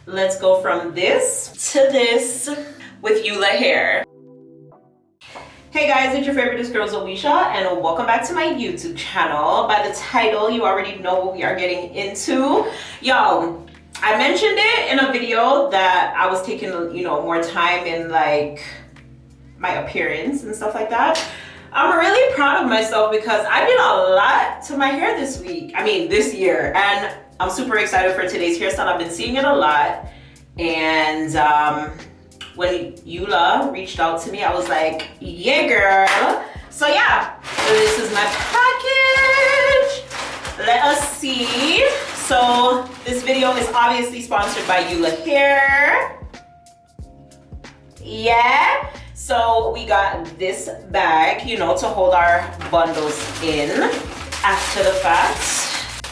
let's go from this to this with Ula Hair. Hey guys, it's your favorite girl ZOESHAAA, and welcome back to my YouTube channel. By the title, you already know what we are getting into. Yo, I mentioned it in a video that I was taking, more time in like my appearance and stuff like that. I'm really proud of myself because I did a lot to my hair this year, and I'm super excited for today's hairstyle. I've been seeing it a lot, and when Ula reached out to me, I was like, yeah girl. So yeah, this is my package. Let us see. So this video is obviously sponsored by Ula Hair. Yeah. So we got this bag, to hold our bundles in after the fact.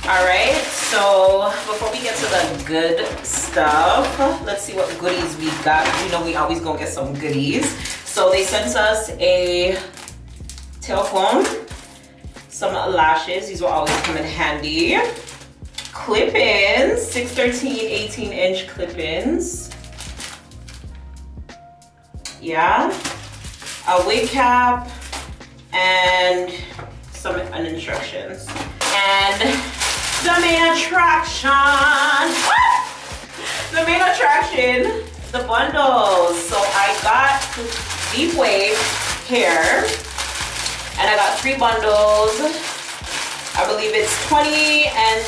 All right, so before we get to the good stuff, let's see what goodies we got. We always gonna get some goodies. So they sent us a telephone, some lashes. These will always come in handy. Clip-ins, 613 18-inch clip-ins. Yeah, a wig cap and some instructions. And the main attraction, the bundles. So I got deep wave hair, and I got 3 bundles. I believe it's 20 and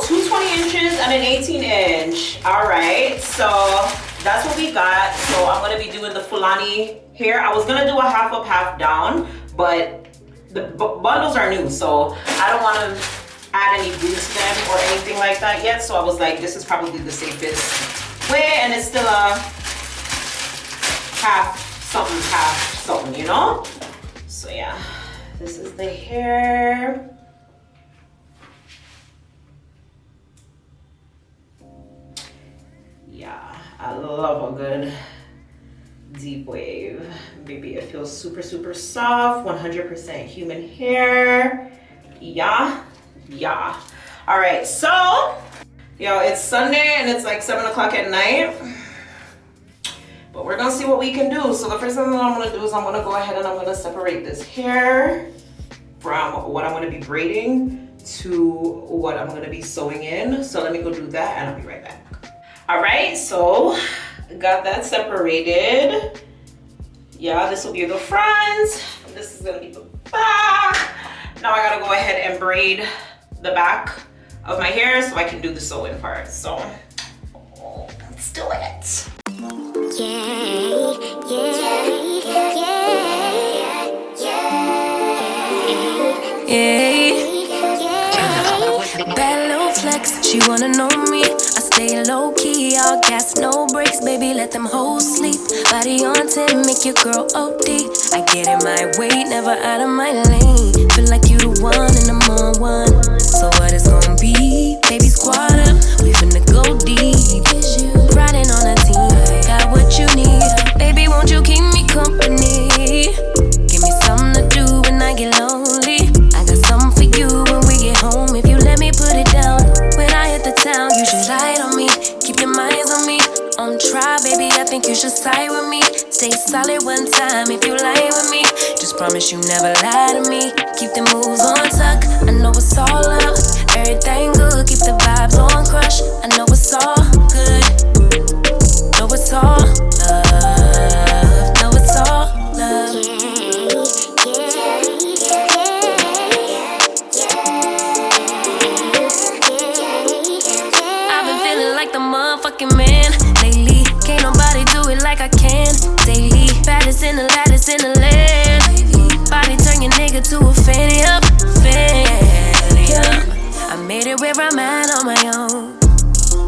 two 20 inches and an 18-inch. All right, so that's what we got. So I'm gonna be doing the Fulani hair. I was gonna do a half up, half down, but the bundles are new, so I don't want to add any glue to them or anything like that yet. So I was like, this is probably the safest way, and it's still a half something, So yeah, this is the hair. Yeah, I love a good deep wave. Baby, it feels super, super soft. 100% human hair. Yeah. All right, so, it's Sunday and it's like 7 o'clock at night. But we're gonna see what we can do. So the first thing that I'm gonna do is I'm gonna go ahead and I'm gonna separate this hair from what I'm gonna be braiding to what I'm gonna be sewing in. So let me go do that and I'll be right back. All right, so got that separated. Yeah, this will be the front. This is gonna be the back. Now I gotta go ahead and braid the back of my hair so I can do the sewing part. So let's do it. Bad little flex, she wanna know me. I stay low key, all gas, no brakes, baby, let them hoes sleep. Body on 10, make your girl OD. I get in my way, never out of my lane. Feel like you the one and I'm on one. So what it's gonna be? Baby, squad up, we finna go deep. Riding on a team, got what you need. Baby, won't you keep me company? Give me something to do when I get lonely. I got something for you when we get home. If you let me put it down, when I hit the town, you should ride on me. Keep your minds on me. On try, baby, I think you should side with me. Stay solid one time if you lie with me. Just promise you never lie to me. Keep the moves on tuck, I know it's all up. Everything good, keep the vibes on crush. I know it's all good, know it's all love, know it's all love. I've been feeling like the motherfucking man lately. Can't nobody do it like I can daily. Baddest in the lattice in the land. Body turn your nigga to a fanny up, fanny up. I made it where I'm at on my own.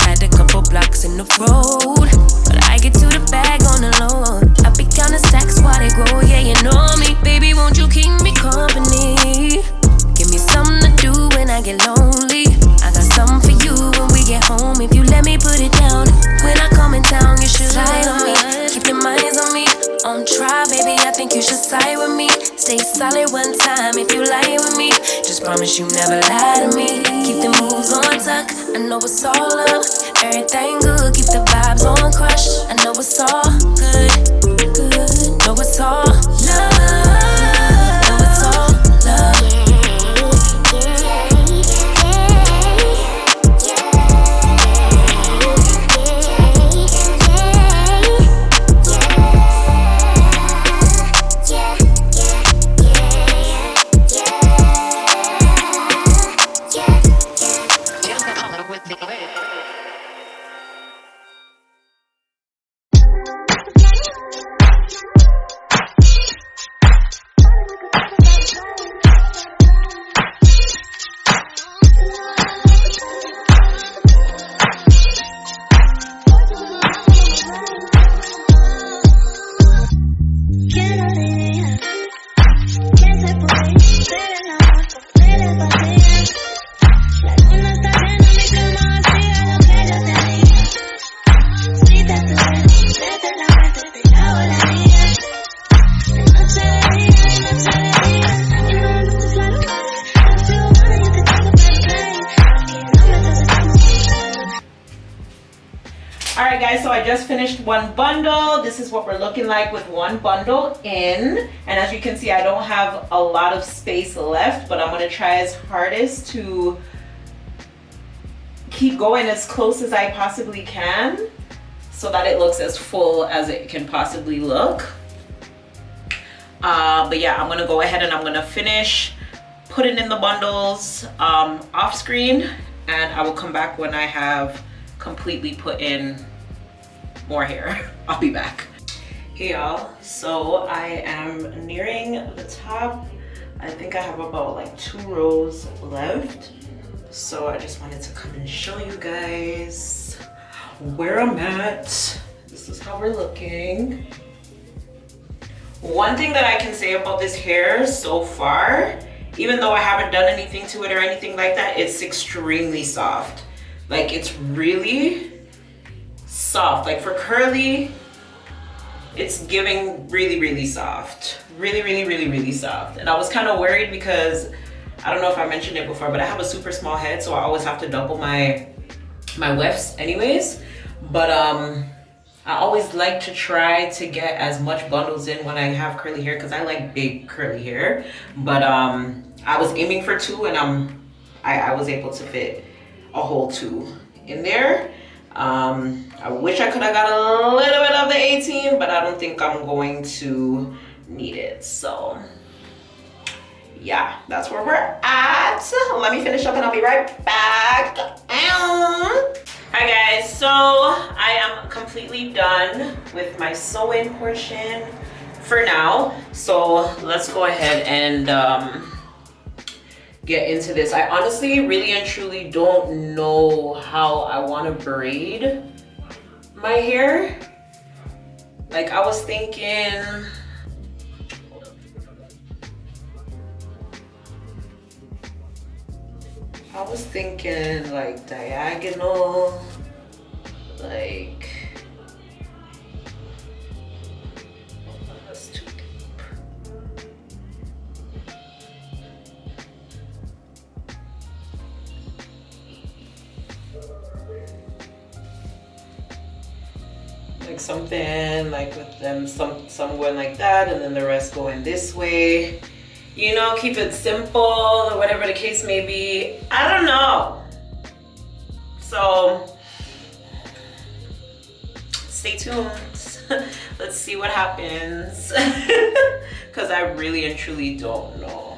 Had a couple blocks in the road, but I get to the bag on the low. I be counting stacks while they grow, yeah, you know me. Baby, won't you keep me company? Give me something to do when I get lonely. I got something for you when we get home. If you let me put it down, when I come in town, you should slide on me. Keep your minds on me. On try, baby, I think you should side with me. Stay solid one time if you lie with me. Just promise you never lie to me. Keep the moves on tuck, I know it's all up. Everything All right, guys, so I just finished one bundle. This is what we're looking like with one bundle in. And as you can see, I don't have a lot of space left, but I'm gonna try as hardest to keep going as close as I possibly can so that it looks as full as it can possibly look. But yeah, I'm gonna go ahead and I'm gonna finish putting in the bundles off screen, and I will come back when I have completely put in more hair. I'll be back. Hey y'all, so I am nearing the top. I think I have about like 2 rows left. So I just wanted to come and show you guys where I'm at. This is how we're looking. One thing that I can say about this hair so far, even though I haven't done anything to it or anything like that, it's extremely soft. Like, it's really soft. Like, for curly, it's giving really, really soft. Really, really, really, really soft. And I was kind of worried because, I don't know if I mentioned it before, but I have a super small head, so I always have to double my wefts anyways. But I always like to try to get as much bundles in when I have curly hair, because I like big curly hair. But I was aiming for 2, and I was able to fit a whole 2 in there. I wish I could have got a little bit of the 18, but I don't think I'm going to need it. So yeah, that's where we're at. Let me finish up and I'll be right back. Hi guys, so I am completely done with my sewing portion for now. So let's go ahead and get into this. I honestly really and truly don't know how I want to braid my hair. Like, I was thinking, like diagonal, like, that's too deep. Like something like with them, some going like that, and then the rest going this way. You know, keep it simple or whatever the case may be. I don't know. So stay tuned. Let's see what happens. Because I really and truly don't know.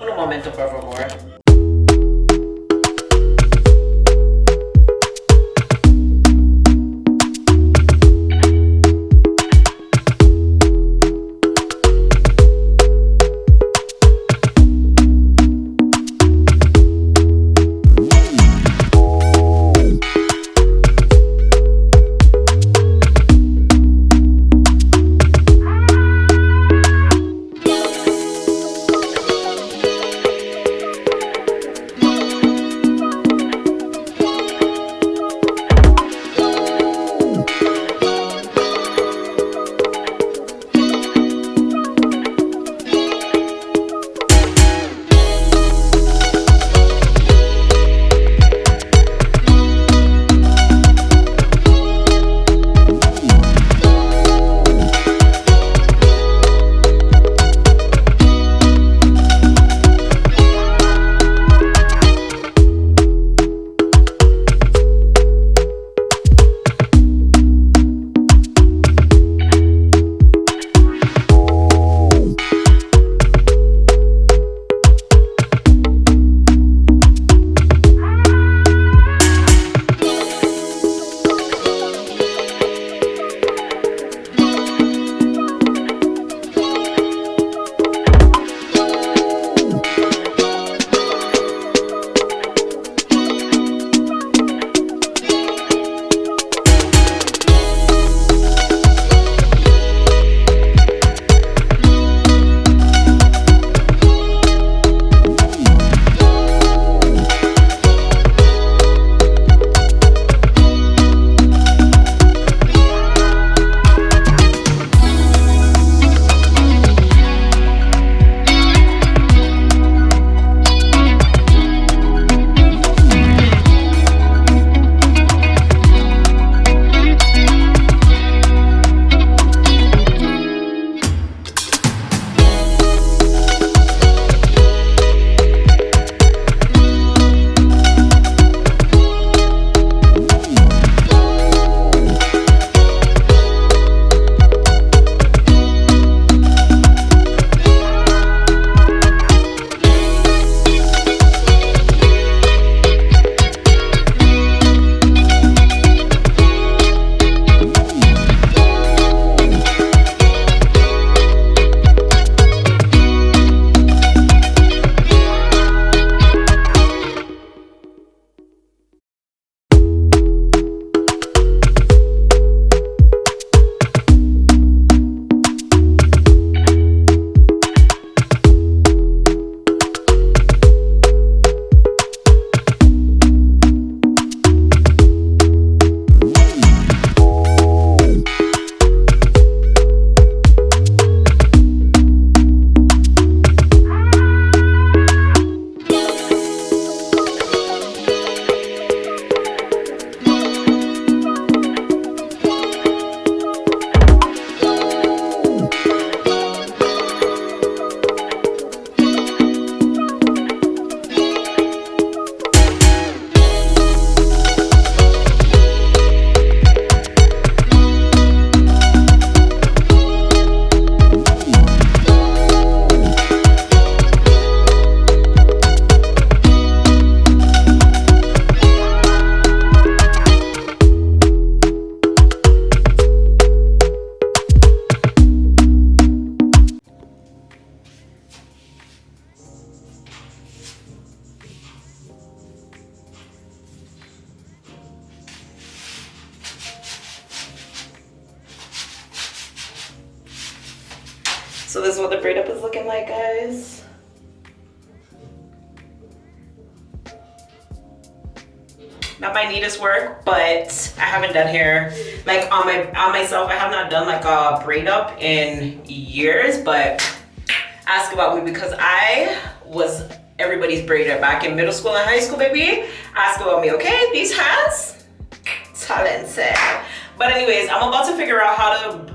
Un momento, por favor. So this is what the braid up is looking like, guys. Not my neatest work, but I haven't done hair like on myself. I have not done like a braid up in years, but ask about me because I was everybody's braider back in middle school and high school, baby. Ask about me, okay? These hands, talented. But anyways, I'm about to figure out how to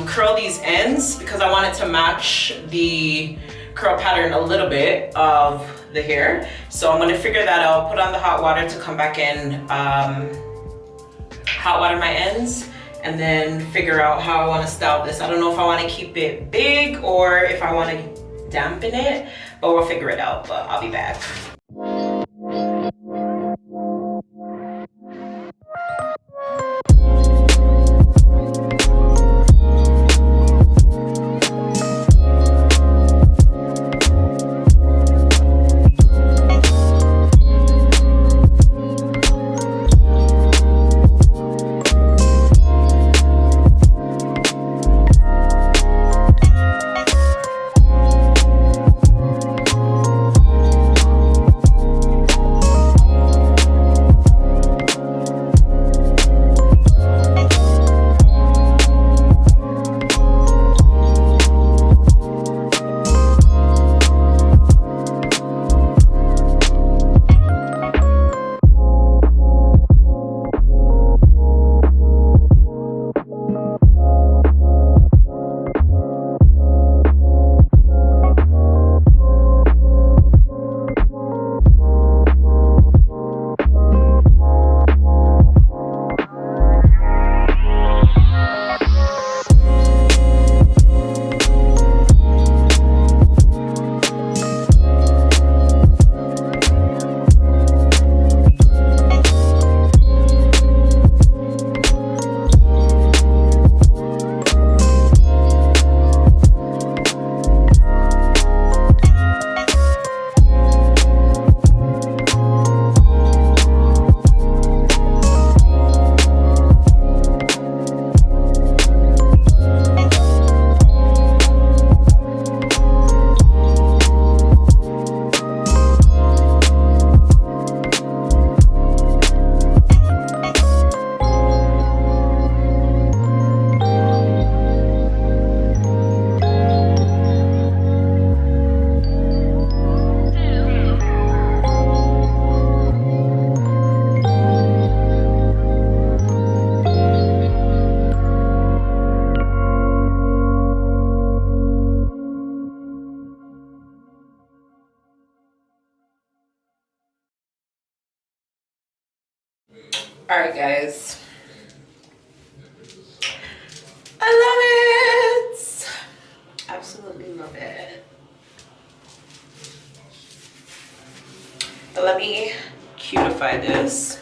curl these ends because I want it to match the curl pattern a little bit of the hair. So I'm gonna figure that out, put on the hot water to come back in, hot water my ends, and then figure out how I wanna style this. I don't know if I wanna keep it big or if I wanna dampen it, but we'll figure it out, but I'll be back. All right, guys. I love it. Absolutely love it. But let me cutify this.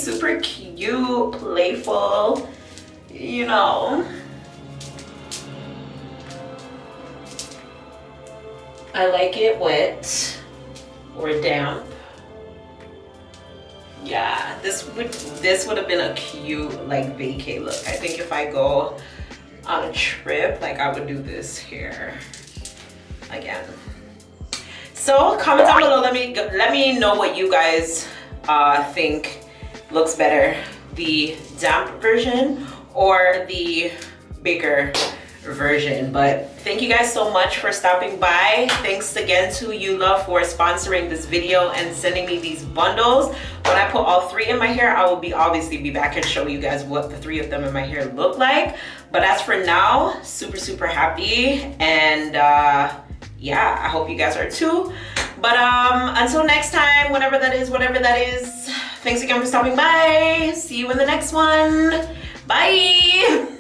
super cute, playful, you know. I like it wet or damp. Yeah, this would have been a cute like vacay look. I think if I go on a trip, like I would do this hair again. So comment down below, let me know what you guys think looks better, the damp version or the bigger version. But thank you guys so much for stopping by. Thanks again to Ula for sponsoring this video and sending me these bundles. When I put all 3 in my hair, I will obviously be back and show you guys what the 3 of them in my hair look like. But as for now, super happy, and yeah, I hope you guys are too. But until next time, whatever that is, thanks again for stopping by. See you in the next one. Bye.